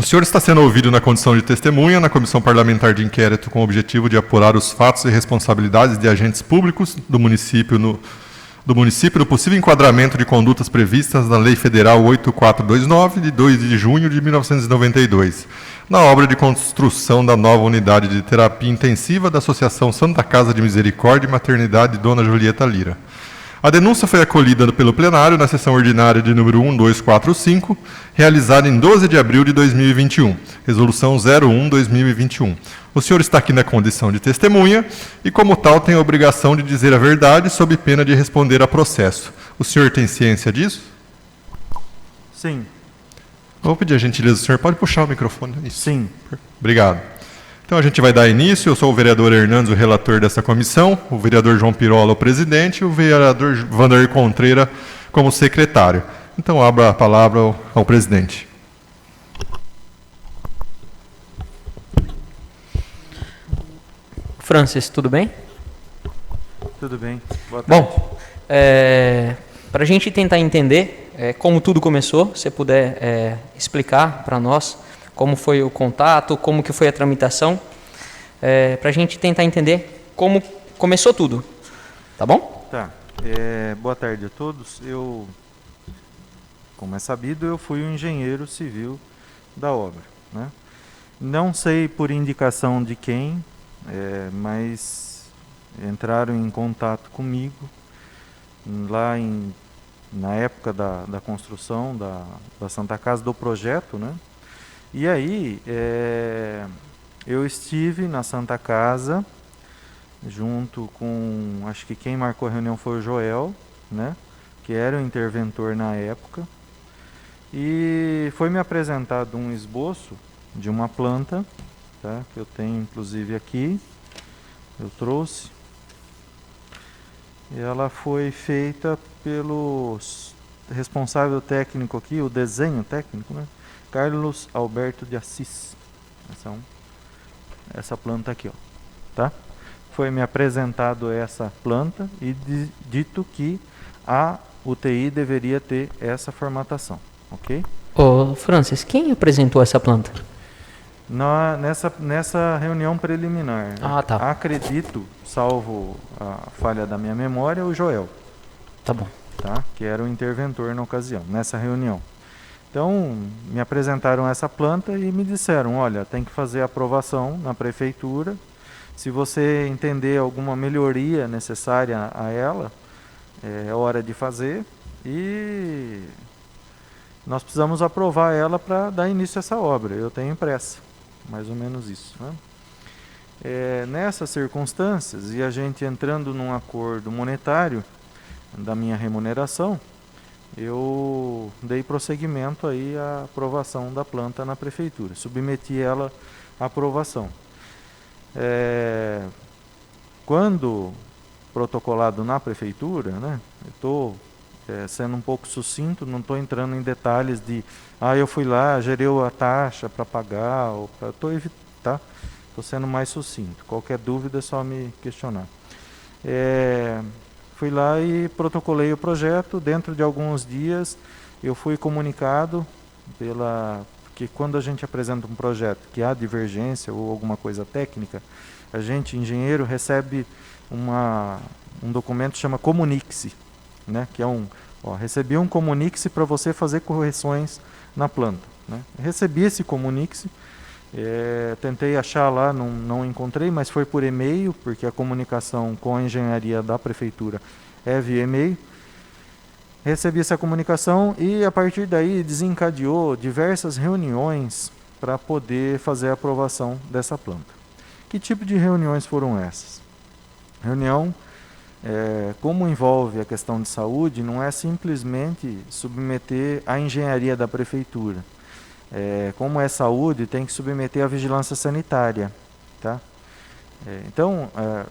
senhor está sendo ouvido na condição de testemunha na Comissão Parlamentar de Inquérito com o objetivo de apurar os fatos e responsabilidades de agentes públicos do município no possível enquadramento de condutas previstas na Lei Federal 8429, de 2 de junho de 1992, na obra de construção da nova unidade de terapia intensiva da Associação Santa Casa de Misericórdia e Maternidade Dona Julieta Lira. A denúncia foi acolhida pelo plenário na sessão ordinária de número 1245, realizada em 12 de abril de 2021, resolução 01/2021. O senhor está aqui na condição de testemunha e, como tal, tem a obrigação de dizer a verdade sob pena de responder a processo. O senhor tem ciência disso? Sim. Vou pedir a gentileza, o senhor pode puxar o microfone? Isso. Sim. Obrigado. Então a gente vai dar início. Eu sou o vereador Hernandes, o relator dessa comissão, o vereador João Pirola, o presidente, e o vereador Vanderlei Contreira como secretário. Então abro a palavra ao presidente. Francis, tudo bem? Tudo bem. Boa tarde. Bom, para a gente tentar entender como tudo começou, se você puder explicar para nós como foi o contato, como que foi a tramitação, para a gente tentar entender como começou tudo, tá bom? Tá. Boa tarde a todos. Como é sabido, eu fui o engenheiro civil da obra, né? Não sei por indicação de quem, mas entraram em contato comigo lá na época da construção da Santa Casa, do projeto, né? E aí, eu estive na Santa Casa, junto com, acho que quem marcou a reunião foi o Joel, né, que era o interventor na época, e foi me apresentado um esboço de uma planta, tá, que eu tenho inclusive aqui, eu trouxe, e ela foi feita pelo responsável técnico aqui, o desenho técnico, né, Carlos Alberto de Assis. Essa planta aqui, ó, tá? Foi me apresentado essa planta e dito que a UTI deveria ter essa formatação, ok? Ô, Francis, quem apresentou essa planta? Nessa reunião preliminar. Ah, tá. Acredito, salvo a falha da minha memória, o Joel. Tá bom. Tá? Que era o interventor na ocasião, nessa reunião. Então, me apresentaram essa planta e me disseram, olha, tem que fazer aprovação na prefeitura. Se você entender alguma melhoria necessária a ela, é hora de fazer. E nós precisamos aprovar ela para dar início a essa obra. Eu tenho pressa, mais ou menos isso, né? Nessas circunstâncias, e a gente entrando num acordo monetário da minha remuneração, eu dei prosseguimento aí à aprovação da planta na prefeitura, submeti ela à aprovação. Quando protocolado na prefeitura, né, eu estou sendo um pouco sucinto, não estou entrando em detalhes de, eu fui lá, gerei a taxa para pagar, estou sendo mais sucinto, qualquer dúvida é só me questionar. Fui lá e protocolei o projeto. Dentro de alguns dias eu fui comunicado porque quando a gente apresenta um projeto que há divergência ou alguma coisa técnica, a gente, engenheiro, recebe um documento que chama comunique-se, né? Que é recebi um comunique-se para você fazer correções na planta, né? Recebi esse comunique-se, tentei achar lá, não encontrei, mas foi por e-mail, porque a comunicação com a engenharia da prefeitura é via e-mail. Recebi essa comunicação e a partir daí desencadeou diversas reuniões para poder fazer a aprovação dessa planta. Que tipo de reuniões foram essas? Reunião, como envolve a questão de saúde, não é simplesmente submeter à engenharia da prefeitura. Como é saúde, tem que submeter à vigilância sanitária, tá? Então,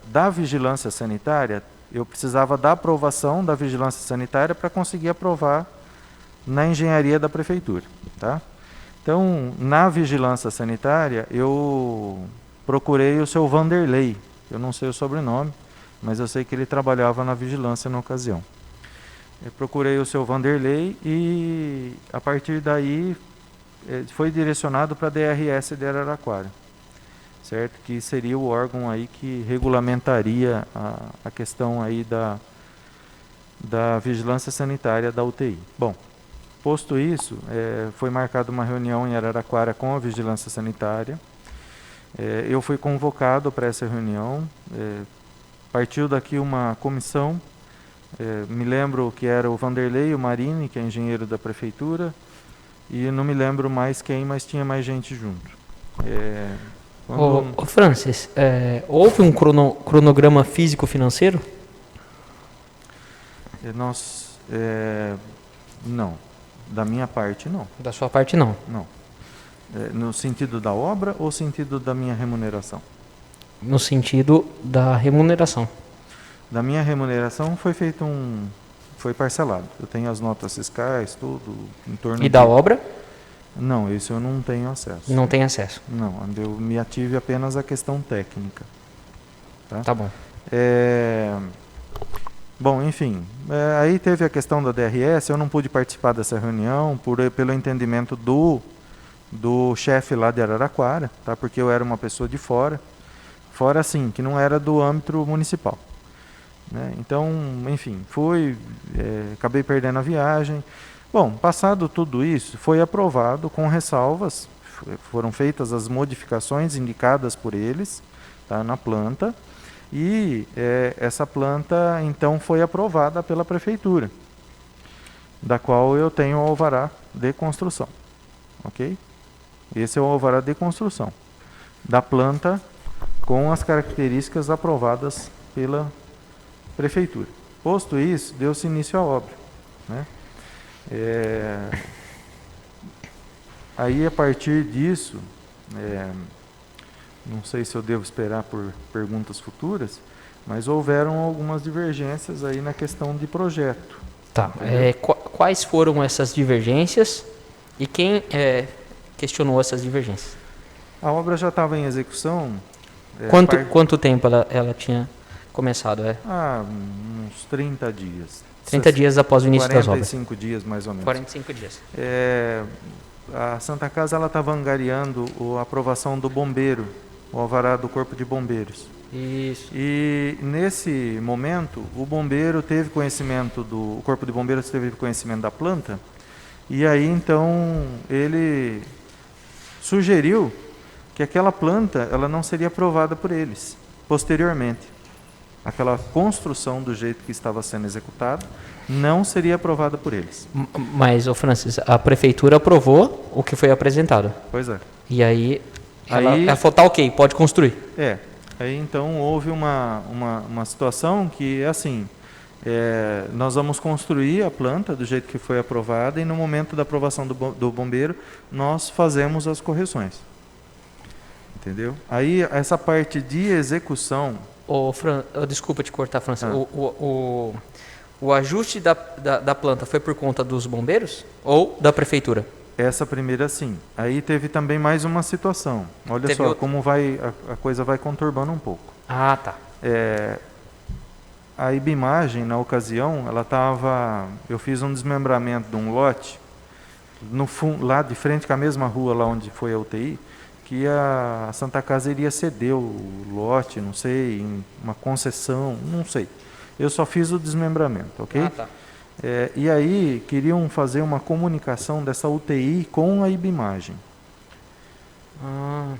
da vigilância sanitária, eu precisava da aprovação da vigilância sanitária para conseguir aprovar na engenharia da prefeitura, tá? Então, na vigilância sanitária, eu procurei o seu Vanderlei, eu não sei o sobrenome, mas eu sei que ele trabalhava na vigilância na ocasião. Eu procurei o seu Vanderlei e, a partir daí, foi direcionado para a DRS de Araraquara, certo? Que seria o órgão aí que regulamentaria a questão aí da vigilância sanitária da UTI. Bom, posto isso, foi marcada uma reunião em Araraquara com a vigilância sanitária. Eu fui convocado para essa reunião, partiu daqui uma comissão, me lembro que era o Vanderlei, o Marini, que é engenheiro da prefeitura, e não me lembro mais quem, mas tinha mais gente junto. Ô Francis, houve um cronograma físico-financeiro? Não, da minha parte não. Da sua parte não? Não. No sentido da obra ou sentido da minha remuneração? No sentido da remuneração. Da minha remuneração foi parcelado. Eu tenho as notas fiscais, tudo em torno E da obra? Não, isso eu não tenho acesso. Não tem acesso. Não, eu me ative apenas a questão técnica. Tá bom. Bom, enfim, aí teve a questão da DRS, eu não pude participar dessa reunião pelo entendimento do chefe lá de Araraquara, tá? Porque eu era uma pessoa de fora assim, que não era do âmbito municipal, né? Então, enfim, acabei perdendo a viagem. Bom, passado tudo isso, foi aprovado com ressalvas, foram feitas as modificações indicadas por eles, tá, na planta, e essa planta então foi aprovada pela prefeitura, da qual eu tenho o alvará de construção, ok? Esse é o alvará de construção da planta com as características aprovadas pela prefeitura. Posto isso, deu-se início à obra, né? Aí a partir disso, não sei se eu devo esperar por perguntas futuras, mas houveram algumas divergências aí na questão de projeto. Tá. Quais foram essas divergências e quem questionou essas divergências? A obra já estava em execução. Quanto tempo ela tinha começado? Uns 30 dias. 30 dias após o início das obras. 45 dias, mais ou menos. 45 dias. A Santa Casa estava angariando a aprovação do bombeiro, o alvará do Corpo de Bombeiros. Isso. E nesse momento, o bombeiro teve conhecimento o Corpo de Bombeiros teve conhecimento da planta, e aí então ele sugeriu que aquela planta ela não seria aprovada por eles posteriormente. Aquela construção do jeito que estava sendo executada não seria aprovada por eles. Mas, Francis, a prefeitura aprovou o que foi apresentado. Pois é. E aí ela falou, tá ok, pode construir. Aí então houve uma situação que, assim, nós vamos construir a planta do jeito que foi aprovada e no momento da aprovação do bombeiro nós fazemos as correções. Entendeu? Aí essa parte de execução... Desculpa te cortar, Francis. O ajuste da planta foi por conta dos bombeiros ou da prefeitura? Essa primeira sim. Aí teve também mais uma situação. Olha só como a coisa vai conturbando um pouco. Ah, tá. A Ibimagem, na ocasião, eu fiz um desmembramento de um lote lá de frente com a mesma rua lá onde foi a UTI, que a Santa Casa iria ceder o lote, não sei, em uma concessão, não sei. Eu só fiz o desmembramento, ok? Ah, tá. E aí queriam fazer uma comunicação dessa UTI com a Ibimagem.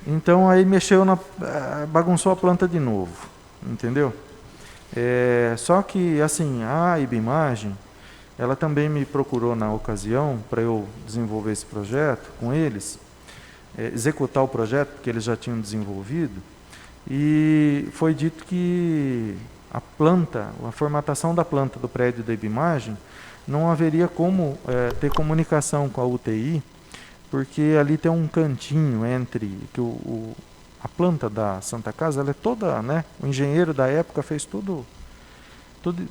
Então aí bagunçou a planta de novo, entendeu? Só que assim, a Ibimagem, ela também me procurou na ocasião para eu desenvolver esse projeto com eles, executar o projeto que eles já tinham desenvolvido, e foi dito que a formatação da planta do prédio da Ibimagem não haveria como ter comunicação com a UTI, porque ali tem um cantinho entre que a planta da Santa Casa, ela é toda, né? O engenheiro da época fez tudo,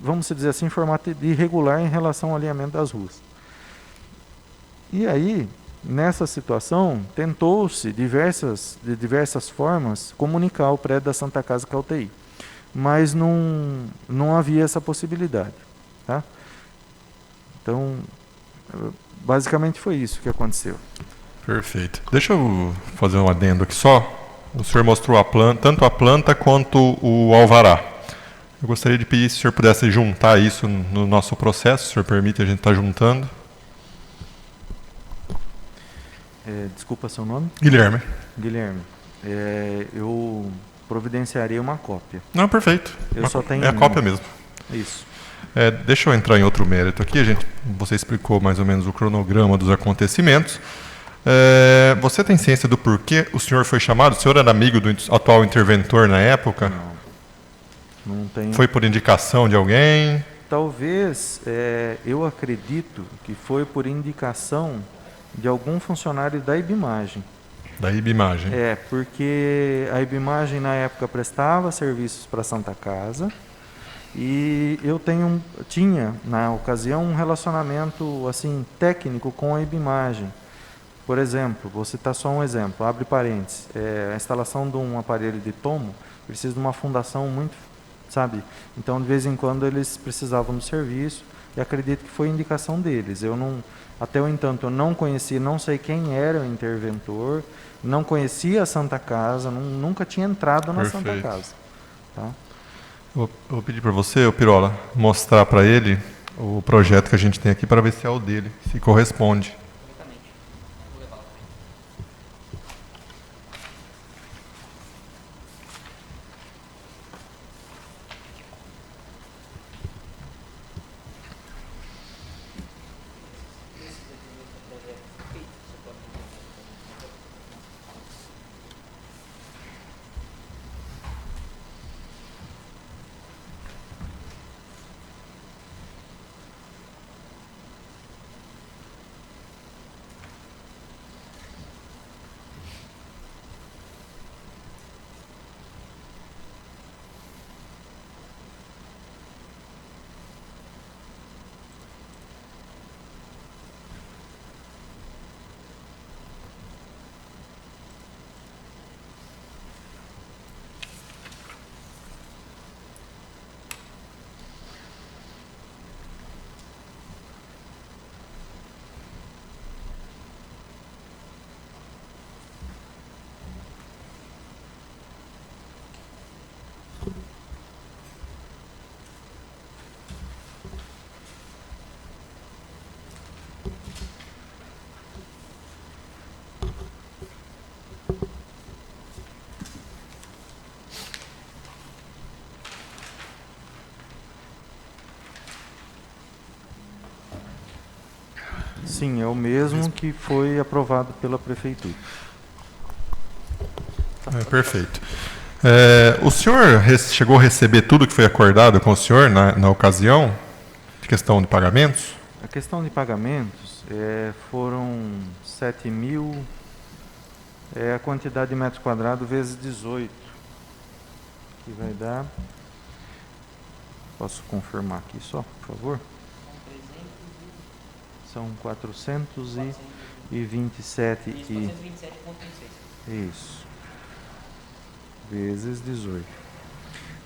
vamos dizer assim, em formato irregular em relação ao alinhamento das ruas. E aí, nessa situação, tentou-se de diversas formas comunicar o prédio da Santa Casa com a UTI, mas não havia essa possibilidade, tá? Então, basicamente foi isso que aconteceu. Perfeito. Deixa eu fazer um adendo aqui só. O senhor mostrou tanto a planta quanto o alvará. Eu gostaria de pedir se o senhor pudesse juntar isso no nosso processo. Se o senhor permite, a gente está juntando. Desculpa seu nome? Guilherme. Guilherme. Eu providenciarei uma cópia. Não, perfeito. Eu só tenho a uma. cópia mesmo. Isso. Deixa eu entrar em outro mérito aqui. Você explicou mais ou menos o cronograma dos acontecimentos. Você tem ciência do porquê o senhor foi chamado? O senhor era amigo do atual interventor na época? Não tenho. Foi por indicação de alguém? Talvez, eu acredito que foi por indicação de algum funcionário da IBimagem. Da IBimagem. Porque a IBimagem na época prestava serviços para a Santa Casa e eu tinha na ocasião um relacionamento assim técnico com a IBimagem. Por exemplo, vou citar só um exemplo, abre parênteses, a instalação de um aparelho de tomo precisa de uma fundação muito, sabe? Então, de vez em quando eles precisavam do serviço e acredito que foi indicação deles. Até o entanto, eu não conhecia, não sei quem era o interventor, não conhecia a Santa Casa, nunca tinha entrado na Perfeito. Santa Casa. Tá? Vou pedir para você, Pirola, mostrar para ele o projeto que a gente tem aqui para ver se é o dele, se corresponde. Sim, é o mesmo que foi aprovado pela Prefeitura. Perfeito. O senhor chegou a receber tudo que foi acordado com o senhor na ocasião, de questão de pagamentos? A questão de pagamentos foram 7.000, a quantidade de metros quadrados vezes 18, que vai dar... Posso confirmar aqui só, por favor? São 427 e... Isso. Vezes 18.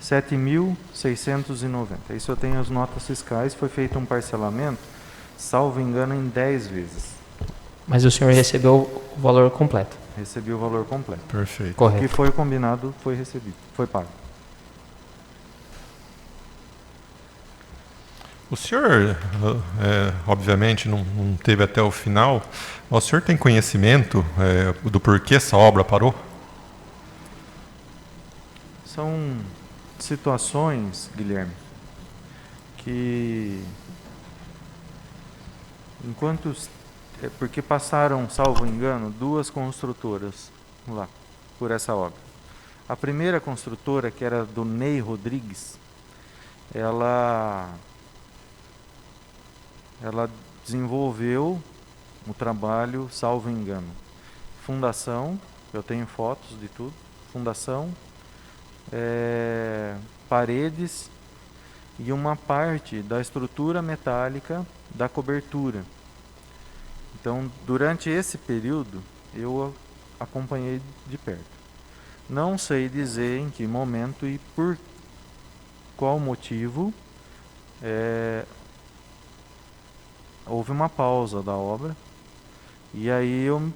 7.690. Isso eu tenho as notas fiscais. Foi feito um parcelamento, salvo engano, em 10 vezes. Mas o senhor recebeu o valor completo? Recebi o valor completo. Perfeito. O que foi combinado foi recebido, foi pago. O senhor, obviamente, não teve até o final. O senhor tem conhecimento do porquê essa obra parou? São situações, Guilherme, que porque passaram, salvo engano, 2 construtoras lá por essa obra. A primeira construtora, que era do Ney Rodrigues, ela desenvolveu o trabalho, salvo engano, fundação, eu tenho fotos de tudo, fundação, paredes e uma parte da estrutura metálica da cobertura. Então, durante esse período, eu acompanhei de perto. Não sei dizer em que momento e por qual motivo houve uma pausa da obra, e aí eu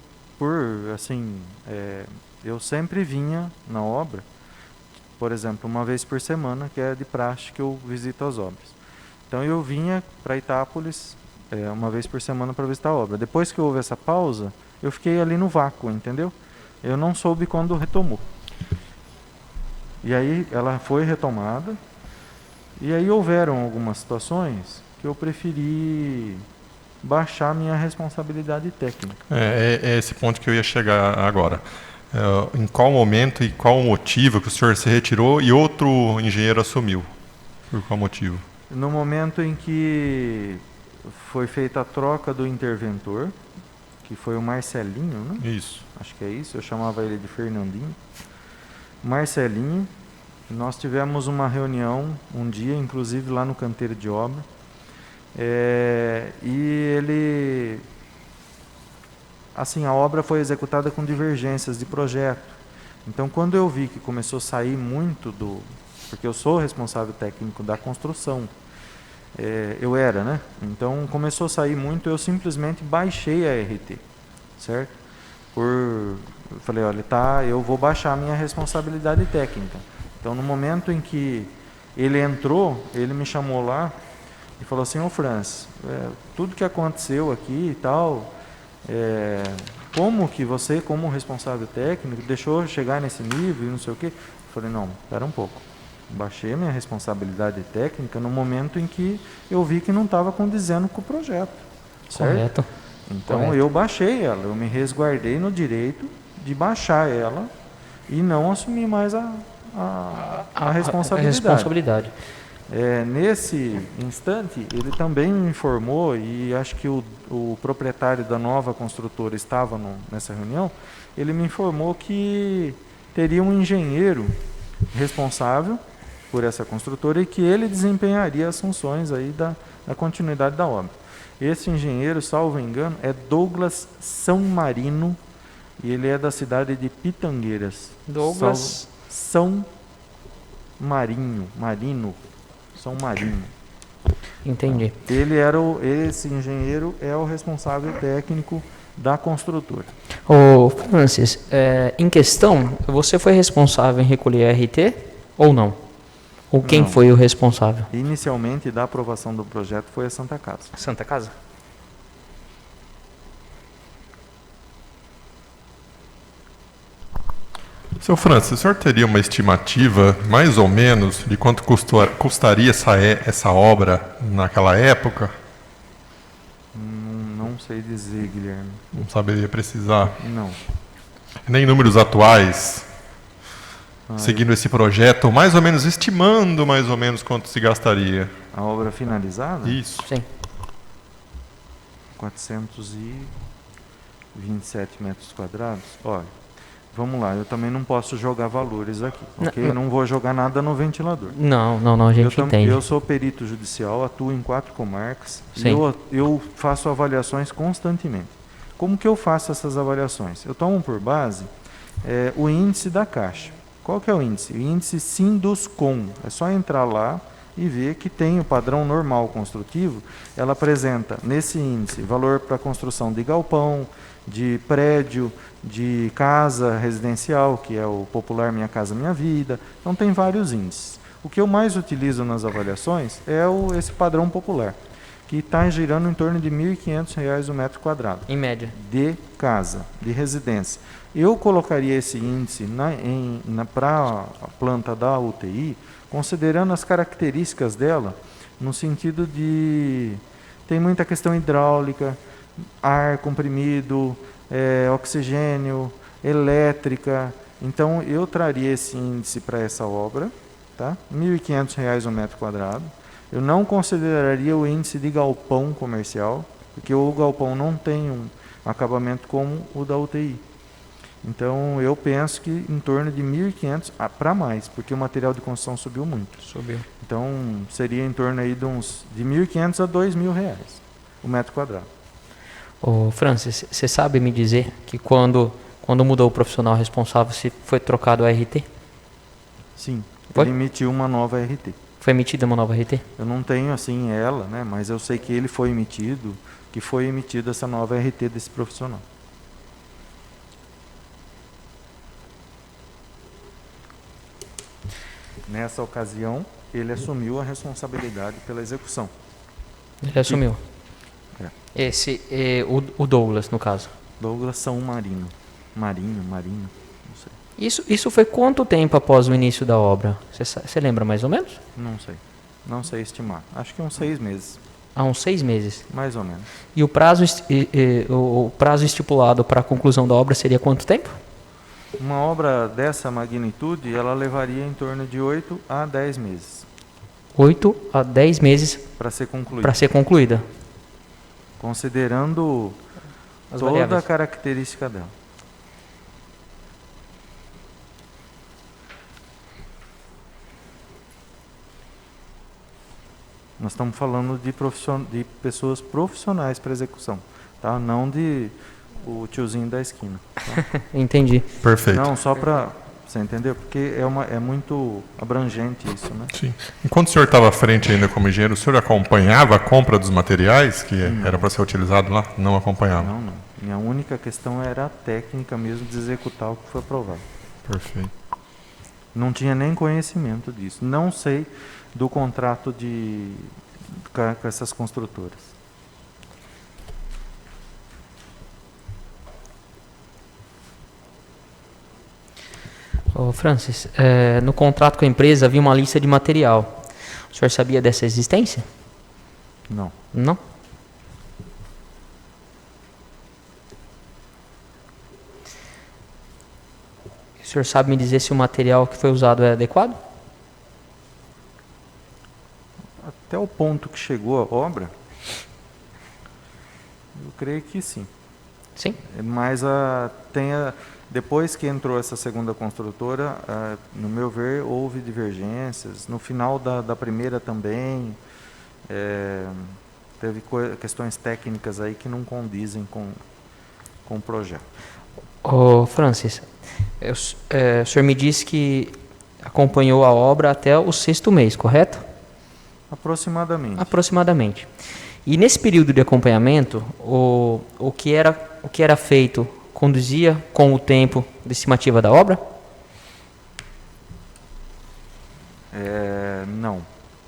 eu sempre vinha na obra, por exemplo, uma vez por semana, que é de praxe que eu visito as obras. Então eu vinha para Itápolis uma vez por semana para visitar a obra. Depois que houve essa pausa, eu fiquei ali no vácuo, entendeu? Eu não soube quando retomou. E aí ela foi retomada, e aí houveram algumas situações que eu preferi baixar minha responsabilidade técnica. É esse ponto que eu ia chegar agora. Em qual momento e qual motivo que o senhor se retirou e outro engenheiro assumiu? Por qual motivo? No momento em que foi feita a troca do interventor, que foi o Marcelinho, né? Isso. Acho que é isso, eu chamava ele de Fernandinho. Marcelinho, nós tivemos uma reunião um dia, inclusive lá no canteiro de obra, e ele, assim, a obra foi executada com divergências de projeto. Então, quando eu vi que começou a sair muito porque eu sou responsável técnico da construção, eu era, né? Então, começou a sair muito, eu simplesmente baixei a RT, certo? Eu falei, olha, eu vou baixar a minha responsabilidade técnica. Então, no momento em que ele entrou, ele me chamou lá e falou assim, ô Francis, tudo que aconteceu aqui e tal, como que você, como responsável técnico, deixou chegar nesse nível e não sei o quê? Eu falei, não, espera um pouco. Baixei a minha responsabilidade técnica no momento em que eu vi que não estava condizendo com o projeto. Certo? Correto. Então Correto. eu baixei ela, eu me resguardei no direito de baixar ela e não assumir mais a responsabilidade. A responsabilidade. Nesse instante, ele também me informou, e acho que o proprietário da nova construtora estava nessa reunião, ele me informou que teria um engenheiro responsável por essa construtora e que ele desempenharia as funções aí da continuidade da obra. Esse engenheiro, salvo engano, é Douglas São Marino, e ele é da cidade de Pitangueiras. Douglas São Marino. São Marino. Entendi. Esse engenheiro é o responsável técnico da construtora. Ô, Francis, em questão, você foi responsável em recolher a RT ou não? Ou quem Não. foi o responsável? Inicialmente, da aprovação do projeto foi a Santa Casa. Santa Casa? Seu Francis, o senhor teria uma estimativa, mais ou menos, de quanto custaria essa obra naquela época? Não sei dizer, Guilherme. Não saberia precisar. Não. Nem números atuais, seguindo esse projeto, mais ou menos, estimando mais ou menos quanto se gastaria. A obra finalizada? Isso. Sim. 427 metros quadrados. Olha, vamos lá, eu também não posso jogar valores aqui, ok? Não vou jogar nada no ventilador. Não, a gente entende. Eu sou perito judicial, atuo em 4 comarcas. Sim. E eu faço avaliações constantemente. Como que eu faço essas avaliações? Eu tomo por base o índice da Caixa. Qual que é o índice? O índice Sinduscom. É só entrar lá e ver que tem o padrão normal construtivo. Ela apresenta nesse índice valor para construção de galpão, de prédio, de casa residencial, que é o popular Minha Casa Minha Vida. Então tem vários índices. O que eu mais utilizo nas avaliações é esse padrão popular, que está girando em torno de R$ 1.500 o metro quadrado. Em média. De casa, de residência. Eu colocaria esse índice para a planta da UTI, considerando as características dela, no sentido de... Tem muita questão hidráulica, ar comprimido, oxigênio, elétrica. Então, eu traria esse índice para essa obra, tá? R$ 1.500 o metro quadrado. Eu não consideraria o índice de galpão comercial, porque o galpão não tem um acabamento como o da UTI. Então, eu penso que em torno de 1.500 para mais, porque o material de construção subiu muito. Subiu. Então, seria em torno aí de 1.500 a R$ 2.000 o metro quadrado. Ô, Francis, você sabe me dizer que quando mudou o profissional responsável, se foi trocado a RT? Sim, Foi? ele emitiu uma nova RT. Foi emitida uma nova RT? Eu não tenho assim ela, né? Mas eu sei que ele foi emitido, que foi emitida essa nova RT desse profissional. Nessa ocasião, ele assumiu a responsabilidade pela execução. Ele assumiu. É. Esse, o Douglas, no caso. Douglas São Marino. Marino, não sei. Isso foi quanto tempo após o início da obra? Você lembra mais ou menos? Não sei. Não sei estimar. Acho que uns 6 meses, Há uns 6 meses. mais ou menos. E o prazo, o prazo estipulado para a conclusão da obra seria quanto tempo? Uma obra dessa magnitude, ela levaria em torno de 8 a 10 meses 8 a 10 meses para ser concluída. para ser concluída. Considerando As toda a variáveis. característica dela. Nós estamos falando de pessoas profissionais para execução, tá? Não de o tiozinho da esquina. Tá? Entendi. Perfeito. Não, só para você entender, porque é muito abrangente isso, né? Sim. Enquanto o senhor estava à frente ainda como engenheiro, o senhor acompanhava a compra dos materiais que era para ser utilizado lá? Não acompanhava. Não. Minha única questão era a técnica mesmo de executar o que foi aprovado. Perfeito. Não tinha nem conhecimento disso. Não sei do contrato com essas construtoras. Ô, Francis, no contrato com a empresa havia uma lista de material. O senhor sabia dessa existência? Não. Não? O senhor sabe me dizer se o material que foi usado é adequado? Até o ponto que chegou a obra, eu creio que sim. Sim? Mas depois que entrou essa segunda construtora, no meu ver, houve divergências. No final da primeira também, teve questões técnicas aí que não condizem com o projeto. Ô, Francis, o senhor me disse que acompanhou a obra até o 6º mês, correto? Aproximadamente. Aproximadamente. E nesse período de acompanhamento, o que era feito conduzia com o tempo de estimativa da obra? Não,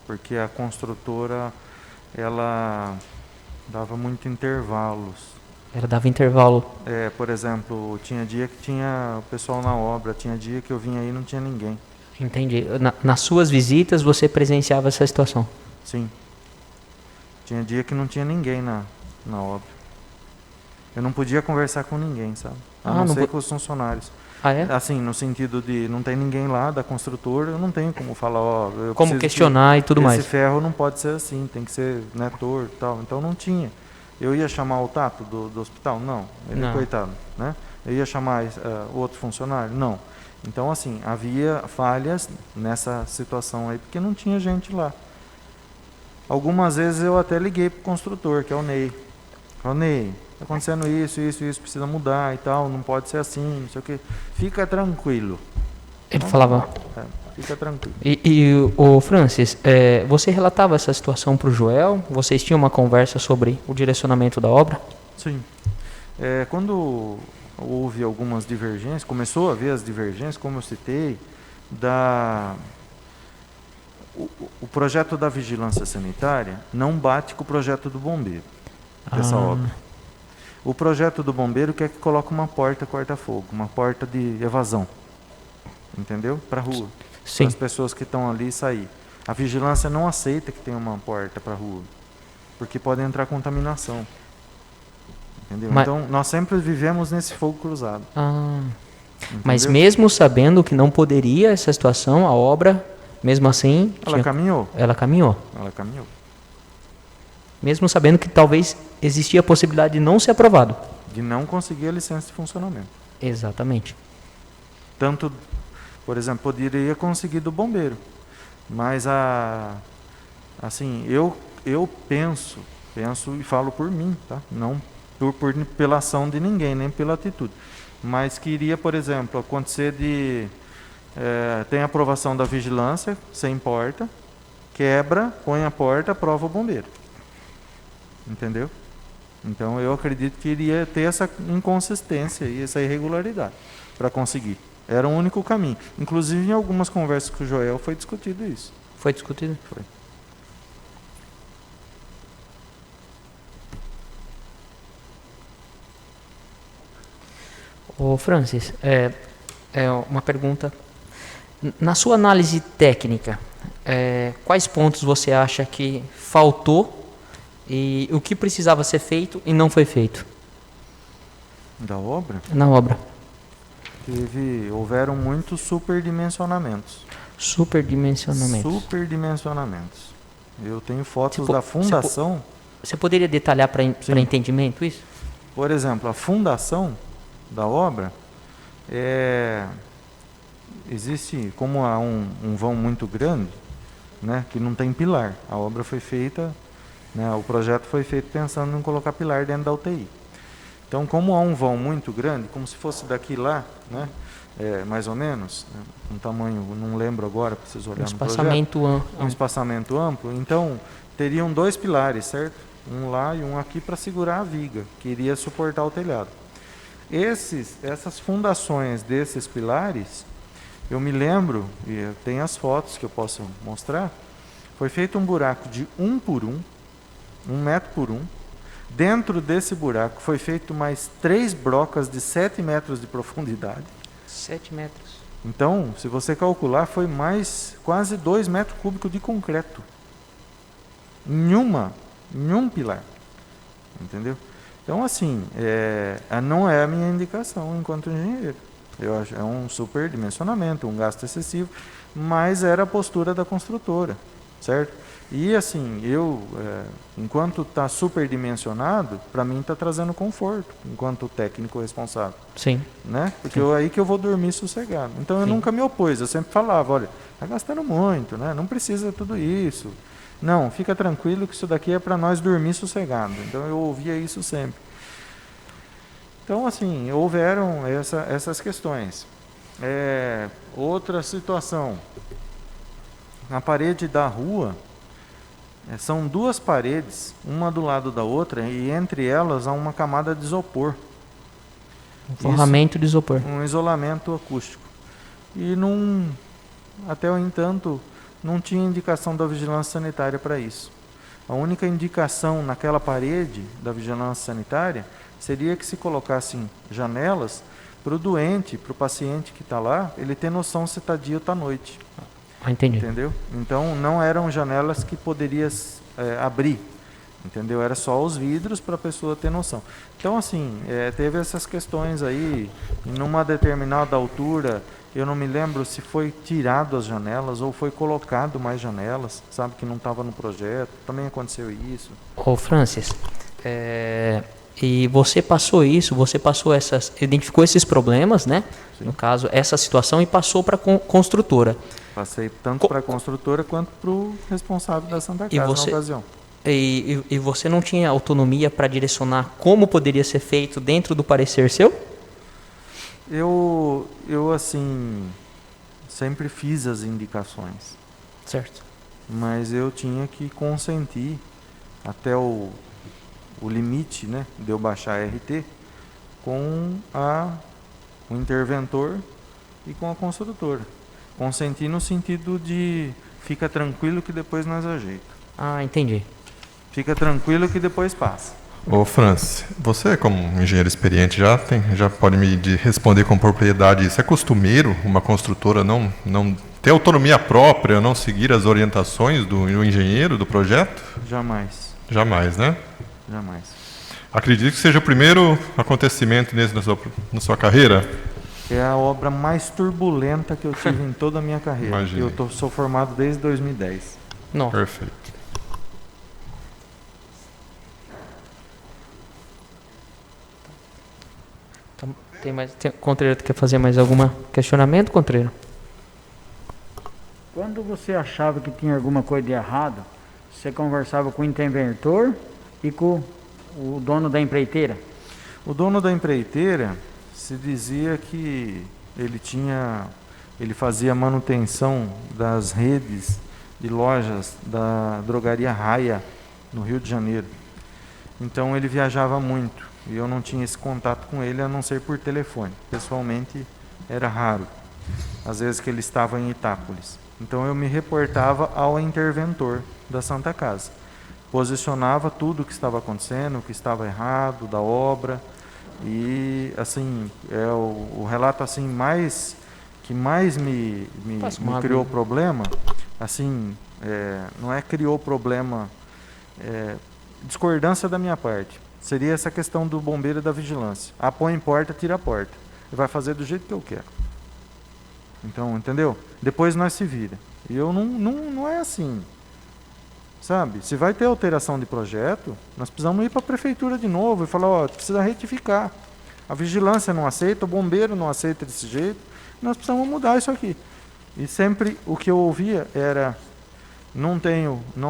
porque a construtora ela dava muito intervalos. Ela dava intervalo. Por exemplo, tinha dia que tinha o pessoal na obra, tinha dia que eu vinha aí e não tinha ninguém. Entendi. Nas suas visitas você presenciava essa situação? Sim. Tinha dia que não tinha ninguém na obra. Eu não podia conversar com ninguém, sabe? A não ser com os funcionários. Ah, é? Assim, no sentido de não tem ninguém lá da construtora, eu não tenho como falar, como questionar e tudo mais. Esse ferro não pode ser assim, tem que ser torto e tal. Então não tinha. Eu ia chamar o Tato do hospital? Não. Ele é coitado, né? Eu ia chamar outro funcionário? Não. Então, assim, havia falhas nessa situação aí, porque não tinha gente lá. Algumas vezes eu até liguei para o construtor, que é o Ney. Falei, Ney, está acontecendo isso, precisa mudar e tal, não pode ser assim, não sei o quê. Fica tranquilo. Ele falava... Fica tranquilo. E o Francis, você relatava essa situação para o Joel? Vocês tinham uma conversa sobre o direcionamento da obra? Sim. Quando houve algumas divergências, começou a haver as divergências, como eu citei, o projeto da vigilância sanitária não bate com o projeto do bombeiro, dessa obra. O projeto do bombeiro quer que coloque uma porta corta-fogo, uma porta de evasão, entendeu? Para a rua, para as pessoas que estão ali sair. A vigilância não aceita que tenha uma porta para a rua, porque pode entrar contaminação. Entendeu? Então, nós sempre vivemos nesse fogo cruzado. Mas mesmo sabendo que não poderia essa situação, a obra, mesmo assim... caminhou. Ela caminhou. Ela caminhou. Mesmo sabendo que talvez existia a possibilidade de não ser aprovado. De não conseguir a licença de funcionamento. Exatamente. Tanto, por exemplo, poderia conseguir do bombeiro. Mas, assim, eu penso e falo por mim, tá? Não pela ação de ninguém, nem pela atitude. Mas queria, por exemplo, acontecer tem aprovação da vigilância, sem porta, quebra, põe a porta, aprova o bombeiro. Entendeu? Então eu acredito que iria ter essa inconsistência e essa irregularidade. para conseguir. Era o único caminho. Inclusive, em algumas conversas com o Joel foi discutido isso. Foi discutido? Foi. Ô Francis, uma pergunta. Na sua análise técnica, quais pontos você acha que faltou e o que precisava ser feito e não foi feito Da obra? na obra? Houveram muitos superdimensionamentos. Superdimensionamentos. Superdimensionamentos. Eu tenho fotos Tipo, da fundação. Você poderia detalhar para entendimento isso? Por exemplo, a fundação da obra existe, como há um vão muito grande, né, que não tem pilar. A obra foi feita, né, o projeto foi feito pensando em colocar pilar dentro da UTI. Então, como há um vão muito grande, como se fosse daqui lá, né, mais ou menos, né, um tamanho, não lembro agora, preciso olhar no Espaçamento projeto. Um amplo. espaçamento amplo. Então, teriam 2 pilares, certo? Um lá e um aqui para segurar a viga, que iria suportar o telhado. Essas fundações desses pilares, eu me lembro, e tem as fotos que eu posso mostrar, foi feito um buraco de 1 por 1, 1 metro por 1. Dentro desse buraco foi feito mais 3 brocas de 7 metros de profundidade. 7 metros. Então, se você calcular, foi mais quase 2 metros cúbicos de concreto. Em um pilar. Entendeu? Então, assim, não é a minha indicação enquanto engenheiro. Eu acho é um superdimensionamento, um gasto excessivo, mas era a postura da construtora, certo? E assim, enquanto está superdimensionado, para mim está trazendo conforto, enquanto técnico responsável. Sim. Né? Porque aí que eu vou dormir sossegado. Então eu nunca me opus, eu sempre falava, olha, está gastando muito, né? Não precisa de tudo isso. Não, fica tranquilo que isso daqui é para nós dormir sossegado. Então eu ouvia isso sempre. Então, assim, houveram essas questões. Outra situação, na parede da rua, são 2 paredes, uma do lado da outra, e entre elas há uma camada de isopor. Um forramento de isopor. Um isolamento acústico. E até o entanto, não tinha indicação da vigilância sanitária para isso. A única indicação naquela parede da vigilância sanitária seria que se colocassem janelas para o doente, para o paciente que está lá, ele ter noção se está dia ou está noite. Entendi. Entendeu? Então, não eram janelas que poderia abrir. Entendeu? Era só os vidros para a pessoa ter noção. Então, assim, teve essas questões aí, numa determinada altura, eu não me lembro se foi tirado as janelas ou foi colocado mais janelas, sabe, que não estava no projeto. Também aconteceu isso. Ô Francis, e você identificou esses problemas, né? Sim. No caso, essa situação, e passou para a construtora. Passei tanto para a construtora quanto para o responsável da Santa Casa na ocasião. E você não tinha autonomia para direcionar como poderia ser feito dentro do parecer seu? Eu assim, sempre fiz as indicações. Certo. Mas eu tinha que consentir até o limite, né, de eu baixar a RT com o interventor e com a construtora. Consentir no sentido de fica tranquilo que depois nós ajeita. Ah, entendi. Fica tranquilo que depois passa. Ô Francis, você como engenheiro experiente já pode me responder com propriedade, isso é costumeiro uma construtora não ter autonomia própria, não seguir as orientações do engenheiro do projeto? Jamais. Jamais, né? Jamais. Acredito que seja o primeiro acontecimento nesse na sua carreira? É a obra mais turbulenta que eu tive em toda a minha carreira. Imagine. Eu sou formado desde 2010. Não. Perfeito. Contreiro, quer fazer mais algum questionamento, Contreiro? Quando você achava que tinha alguma coisa de errado, você conversava com o interventor e com o dono da empreiteira? O dono da empreiteira se dizia que ele fazia manutenção das redes de lojas da drogaria Raia, no Rio de Janeiro. Então ele viajava muito e eu não tinha esse contato com ele a não ser por telefone. Pessoalmente era raro, às vezes que ele estava em Itápolis. Então eu me reportava ao interventor da Santa Casa, posicionava tudo o que estava acontecendo, o que estava errado da obra, e assim é o relato assim que mais me criou problema, assim, não é criou problema, discordância da minha parte, seria essa questão do bombeiro e da vigilância. Põe em porta, tira a porta, e vai fazer do jeito que eu quero. Então, entendeu? Depois nós se vira. E eu não é assim. Sabe? Se vai ter alteração de projeto, nós precisamos ir para a prefeitura de novo e falar, ó, precisa retificar. A vigilância não aceita, o bombeiro não aceita desse jeito, nós precisamos mudar isso aqui. E sempre o que eu ouvia era, não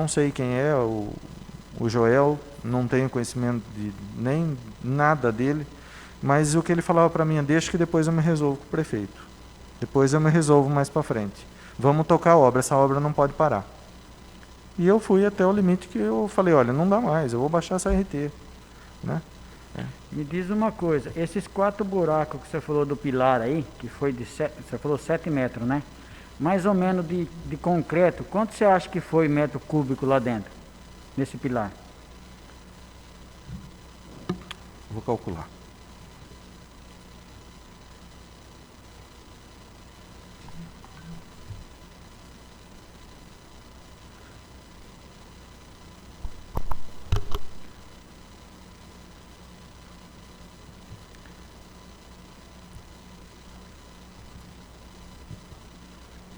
sei quem é o Joel, não tenho conhecimento de nem nada dele, mas o que ele falava para mim é, deixa que depois eu me resolvo com o prefeito. Depois eu me resolvo mais para frente. Vamos tocar a obra, essa obra não pode parar. E eu fui até o limite que eu falei, olha, não dá mais, eu vou baixar essa RT. Né? Me diz uma coisa, esses 4 buracos que você falou do pilar aí, que foi você falou 7 metros, né? Mais ou menos de concreto, quanto você acha que foi metro cúbico lá dentro, nesse pilar? Vou calcular.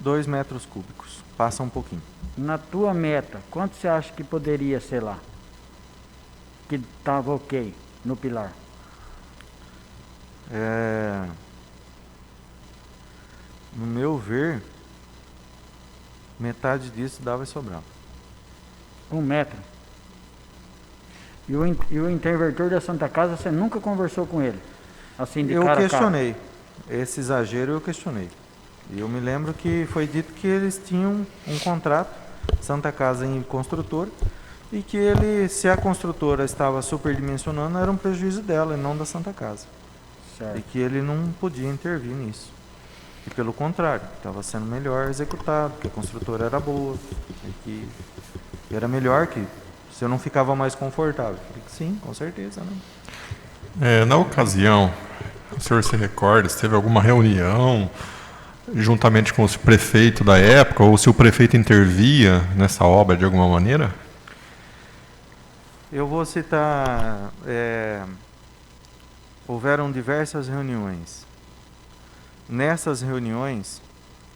Dois metros cúbicos, passa um pouquinho. Na tua meta, quanto você acha que poderia ser lá? Que estava ok no pilar? No meu ver, metade disso dava e sobrava. 1 metro. E o interventor da Santa Casa, você nunca conversou com ele? Assim, de eu cara a questionei. Esse exagero eu questionei. E eu me lembro que foi dito que eles tinham um contrato, Santa Casa em construtora, e que se a construtora estava superdimensionando, era um prejuízo dela e não da Santa Casa. Certo. E que ele não podia intervir nisso. E pelo contrário, estava sendo melhor executado, que a construtora era boa, e que era melhor, que se eu não ficava mais confortável. Falei que sim, com certeza. Né? Na ocasião, o senhor se recorda, se teve alguma reunião juntamente com o prefeito da época, ou se o prefeito intervia nessa obra de alguma maneira? Eu vou citar, houveram diversas reuniões. Nessas reuniões,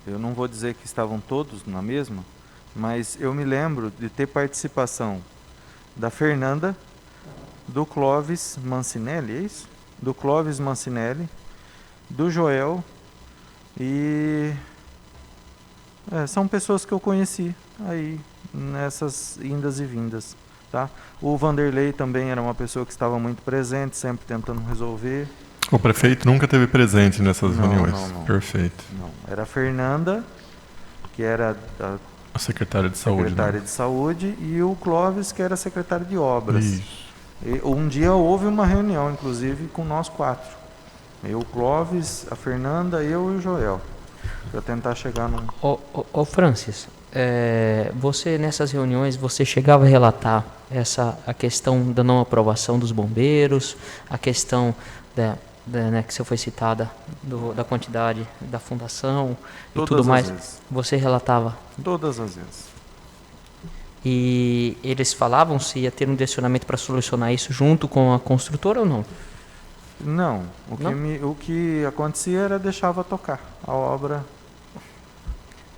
eu não vou dizer que estavam todos na mesma, mas eu me lembro de ter participação da Fernanda, do Clóvis Mancinelli, é isso? Do Clóvis Mancinelli, do Joel, e são pessoas que eu conheci aí nessas indas e vindas. Tá? O Vanderlei também era uma pessoa que estava muito presente, sempre tentando resolver. O prefeito nunca esteve presente nessas reuniões? Não. Perfeito. Não. Era a Fernanda, que era a secretária de saúde. Secretária de Saúde, e o Clóvis, que era secretário de Obras. Isso. E um dia houve uma reunião, inclusive, com nós 4. Eu, o Clóvis, a Fernanda, eu e o Joel. Para tentar chegar num... Ô Francis, você nessas reuniões, você chegava a relatar a questão da não aprovação dos bombeiros, a questão né, que você foi citada, da quantidade da fundação e tudo mais? Vezes. Você relatava? Todas as vezes. E eles falavam se ia ter um direcionamento para solucionar isso junto com a construtora ou não? Não. O que acontecia era deixava tocar a obra.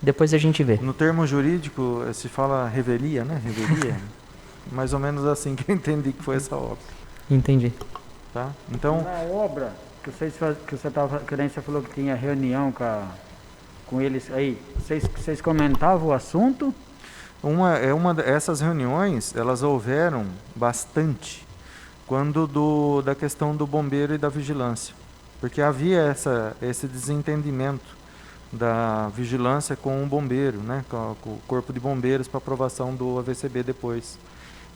Depois a gente vê. No termo jurídico se fala revelia, né? Revelia. Mais ou menos assim que eu entendi que foi essa obra. Entendi. Tá? Então, na obra que você estava querendo, você falou que tinha reunião com eles aí. Vocês comentavam o assunto? Essas reuniões, elas houveram bastante quando da questão do bombeiro e da vigilância, porque havia esse desentendimento da vigilância com o bombeiro, né, com o corpo de bombeiros para aprovação do AVCB depois.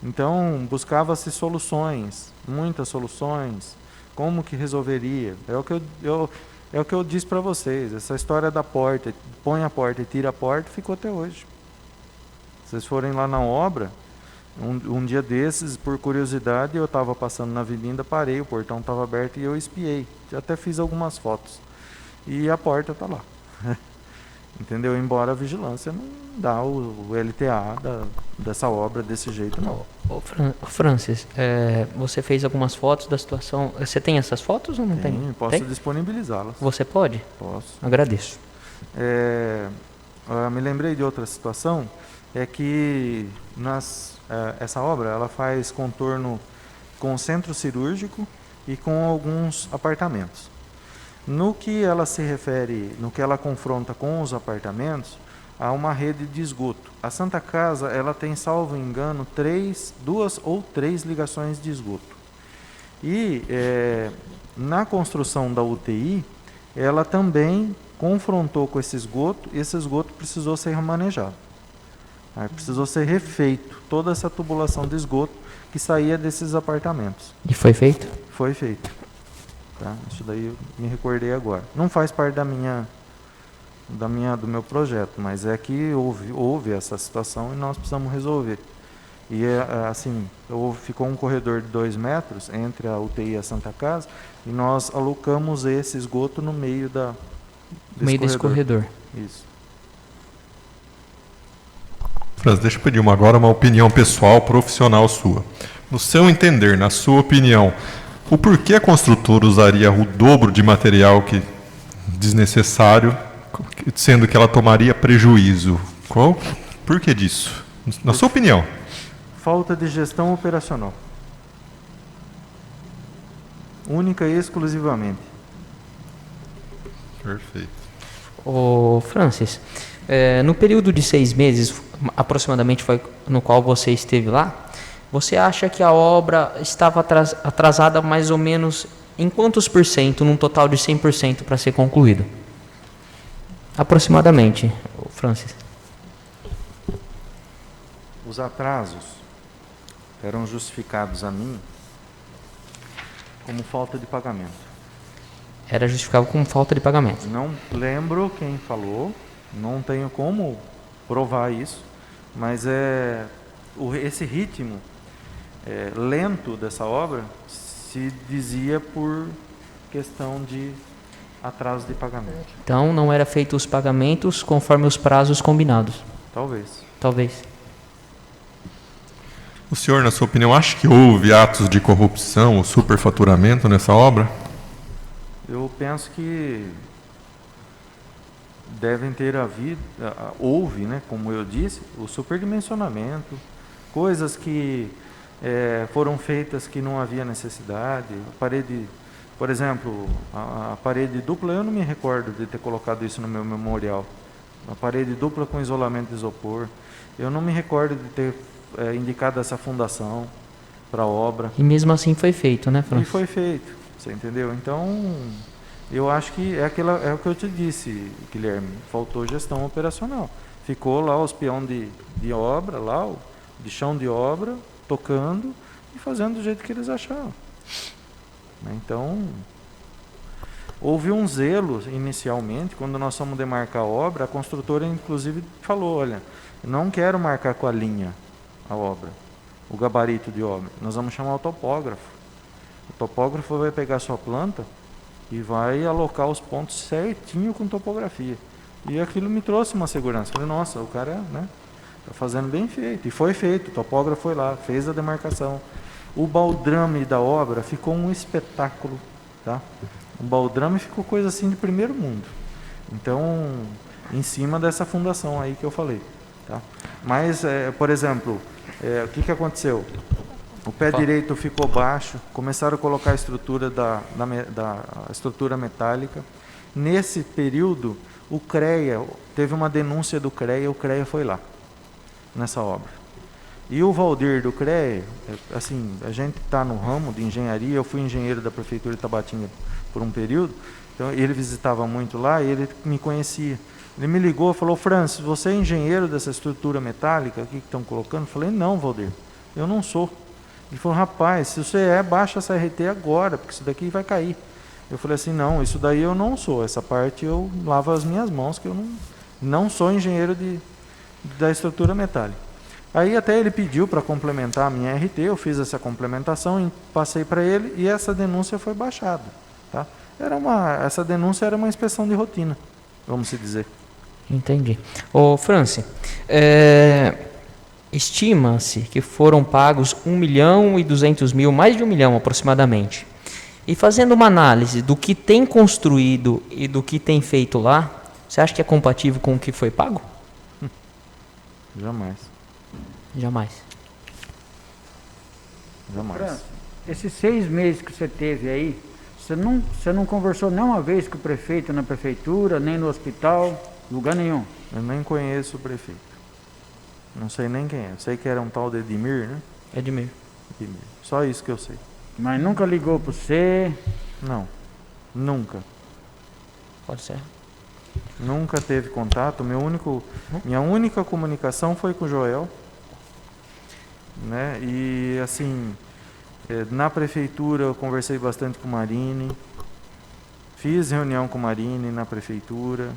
Então buscava-se soluções, muitas soluções, como que resolveria. É o que É o que eu disse para vocês, essa história da porta, põe a porta e tira a porta, ficou até hoje. Se vocês forem lá na obra, um dia desses, por curiosidade, eu estava passando na avenida, parei, o portão estava aberto e eu espiei. Até fiz algumas fotos. E a porta está lá. Entendeu? Embora a vigilância não dá o LTA dessa obra desse jeito, não. Ô, Francis, você fez algumas fotos da situação. Você tem essas fotos ou não tem? Posso disponibilizá-las. Você pode? Posso. Agradeço. Me lembrei de outra situação, é que essa obra ela faz contorno com centro cirúrgico e com alguns apartamentos. No que ela se refere, no que ela confronta com os apartamentos, há uma rede de esgoto. A Santa Casa ela tem, salvo engano, 2 ou 3 ligações de esgoto. E na construção da UTI, ela também confrontou com esse esgoto precisou ser remanejado. Precisou ser refeito toda essa tubulação de esgoto que saía desses apartamentos. E foi feito? Foi feito. Tá? Isso daí eu me recordei agora. Não faz parte do meu projeto, mas é que houve essa situação e nós precisamos resolver. E ficou um corredor de 2 metros entre a UTI e a Santa Casa e nós alocamos esse esgoto no meio desse corredor. Isso. Franz, deixa eu pedir agora uma opinião pessoal, profissional sua. No seu entender, na sua opinião, o porquê a construtora usaria o dobro de material que desnecessário, sendo que ela tomaria prejuízo? Por que disso? Na sua opinião. Falta de gestão operacional. Única e exclusivamente. Perfeito. Ô, Francis, no período de 6 meses, aproximadamente foi no qual você esteve lá, você acha que a obra estava atrasada mais ou menos em quantos por cento, num total de 100% para ser concluído? Aproximadamente, Francis. Os atrasos eram justificados a mim como falta de pagamento. Era justificável como falta de pagamento. Não lembro quem falou, não tenho como provar isso, mas esse ritmo lento dessa obra se dizia por questão de atraso de pagamento. Então não era feito os pagamentos conforme os prazos combinados. Talvez. O senhor, na sua opinião, acha que houve atos de corrupção ou superfaturamento nessa obra? Eu penso que devem ter havido, houve, né, como eu disse, o superdimensionamento, coisas que foram feitas que não havia necessidade. A parede, por exemplo, a parede dupla, eu não me recordo de ter colocado isso no meu memorial. A parede dupla com isolamento de isopor. Eu não me recordo de ter indicado essa fundação para a obra. E mesmo assim foi feito, né, Francis? E foi feito, você entendeu? Então, eu acho que é o que eu te disse, Guilherme, faltou gestão operacional. Ficou lá os peão de obra, lá, de chão de obra, tocando e fazendo do jeito que eles achavam. Então, houve um zelo inicialmente, quando nós fomos demarcar a obra, a construtora inclusive falou, olha, eu não quero marcar com a linha a obra, o gabarito de obra, nós vamos chamar o topógrafo. O topógrafo vai pegar a sua planta e vai alocar os pontos certinho com topografia. E aquilo me trouxe uma segurança. Falei, nossa, o cara, né, tá fazendo bem feito. E foi feito, o topógrafo foi lá, fez a demarcação. O baldrame da obra ficou um espetáculo, tá? O baldrame ficou coisa assim de primeiro mundo. Então, em cima dessa fundação aí que eu falei, tá? Mas, por exemplo, o que aconteceu? O pé direito ficou baixo, começaram a colocar a estrutura da estrutura metálica. Nesse período, o CREA, teve uma denúncia do CREA, o CREA foi lá, nessa obra. E o Valdir do CREA, assim, a gente está no ramo de engenharia, eu fui engenheiro da Prefeitura de Tabatinga por um período, então ele visitava muito lá e ele me conhecia. Ele me ligou e falou, Francis, você é engenheiro dessa estrutura metálica aqui que estão colocando? Eu falei, não, Valdir, eu não sou. Ele falou, rapaz, se você baixa essa RT agora, porque isso daqui vai cair. Eu falei assim, não, isso daí eu não sou, essa parte eu lavo as minhas mãos, que eu não sou engenheiro da estrutura metálica. Aí até ele pediu para complementar a minha RT, eu fiz essa complementação, passei para ele e essa denúncia foi baixada. Tá? Essa denúncia era uma inspeção de rotina, vamos se dizer. Entendi. Ô, Franci, estima-se que foram pagos 1.200.000, mais de 1 milhão aproximadamente. E fazendo uma análise do que tem construído e do que tem feito lá, você acha que é compatível com o que foi pago? Jamais. Jamais. Jamais. Esses 6 meses que você teve aí, você não conversou nenhuma vez com o prefeito na prefeitura, nem no hospital, lugar nenhum? Eu nem conheço o prefeito. Não sei nem quem é. Sei que era um tal de Edmir, né? Edmir. Edmir. Só isso que eu sei. Mas nunca ligou para você? Não. Nunca. Pode ser. Nunca teve contato. Minha única comunicação foi com o Joel. Né? E assim, na prefeitura eu conversei bastante com o Marini. Fiz reunião com o Marini na prefeitura.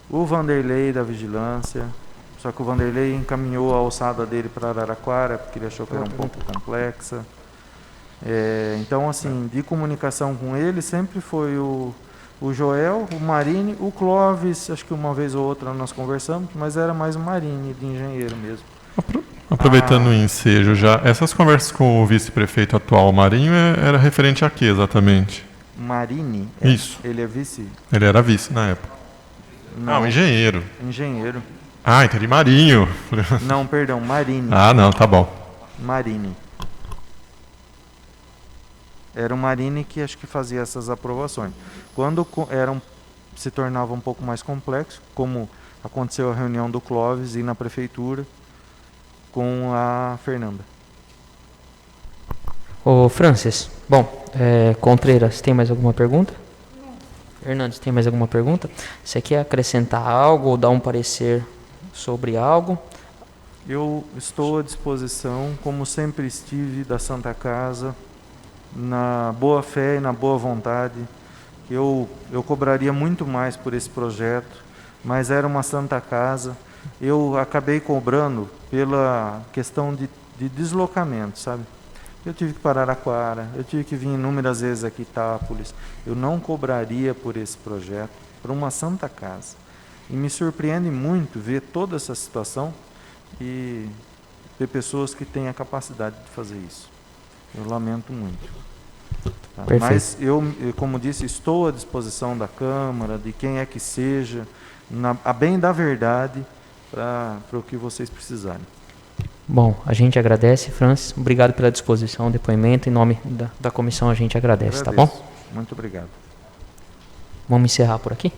O Vanderlei da Vigilância. Só que o Vanderlei encaminhou a alçada dele para Araraquara, porque ele achou que era um pouco complexa. Então, assim, de comunicação com ele sempre foi o Joel, o Marini, o Clóvis, acho que uma vez ou outra nós conversamos, mas era mais o Marini, de engenheiro mesmo. Aproveitando o ensejo já, essas conversas com o vice-prefeito atual, Marinho, era referente a que exatamente? Marini? Isso. Ele é vice? Ele era vice na época. Não, um engenheiro. Engenheiro. Ah, entendi, Marinho. Não, perdão, Marini. Ah, não, tá bom. Marini. Era o Marini que acho que fazia essas aprovações. Quando se tornava um pouco mais complexo, como aconteceu a reunião do Clóvis e na prefeitura com a Fernanda. Ô, Francis, bom, Contreiras, tem mais alguma pergunta? Hernandes, tem mais alguma pergunta? Você quer acrescentar algo ou dar um parecer sobre algo? Eu estou à disposição, como sempre estive, da Santa Casa, na boa fé e na boa vontade. Eu cobraria muito mais por esse projeto, mas era uma Santa Casa. Eu acabei cobrando pela questão de deslocamento, sabe? Eu tive que parar Araraquara, eu tive que vir inúmeras vezes aqui em Itápolis. Eu não cobraria por esse projeto, por uma Santa Casa. E me surpreende muito ver toda essa situação e ver pessoas que têm a capacidade de fazer isso. Eu lamento muito. Tá? Mas eu, como disse, estou à disposição da Câmara, de quem é que seja, a bem da verdade, para o que vocês precisarem. Bom, a gente agradece, Francis. Obrigado pela disposição, depoimento. Em nome da comissão, a gente agradece, tá bom? Muito obrigado. Vamos encerrar por aqui?